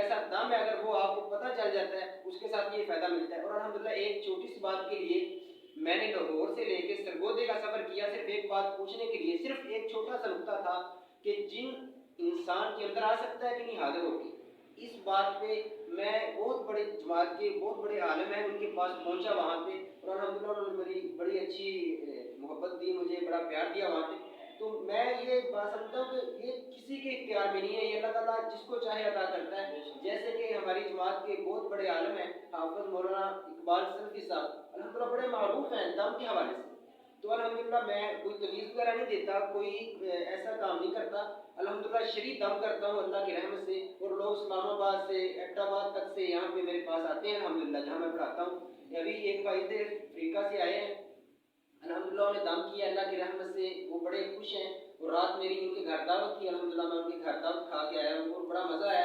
کیسا دم ہے اگر وہ آپ کو پتہ چل جاتا ہے اس کے ساتھ یہ فائدہ ملتا ہے۔ اور الحمدللہ ایک چھوٹی سی بات کے لیے میں نے لاہور سے لے کے سرگودے کا سفر کیا صرف ایک بات پوچھنے کے لیے، صرف ایک چھوٹا سا نقطہ تھا کہ جن انسان کے اندر آ سکتا ہے کہ نہیں حاضر ہوتی، اس بات پہ میں بہت بڑے جماعت کے بہت بڑے عالم ہیں ان کے پاس پہنچا وہاں پہ، اور الحمدللہ انہوں نے میری بڑی اچھی محبت دی، مجھے بڑا پیار دیا وہاں پہ۔ تو میں یہ بات سمجھتا ہوں کہ یہ کسی کے اختیار میں نہیں ہے، یہ اللہ تعالیٰ جس کو چاہے عطا کرتا ہے۔ جیسے کہ ہماری جماعت کے بہت بڑے عالم ہیں حافظ مولانا اقبال سلفی صاحب، الحمدللہ بڑے معروف ہیں دم کے حوالے سے، تو الحمدللہ میں کوئی تجویز وغیرہ نہیں دیتا، کوئی ایسا کام نہیں کرتا، الحمدللہ شریف دم کرتا ہوں اللہ کی رحمت سے، اور لوگ اسلام آباد سے ایبٹ آباد تک سے یہاں پہ میرے پاس آتے ہیں الحمدللہ جہاں میں پڑھاتا ہوں۔ ابھی ایک بھائی تھے افریقہ سے آئے ہیں، الحمدللہ انہیں دم کیا اللہ کی رحمت سے، وہ بڑے خوش ہیں، اور رات میری ان کے گھر دعوت کی، الحمدللہ میں ان کے گھر دعوت کھا کے آیا ہوں اور بڑا مزہ آیا۔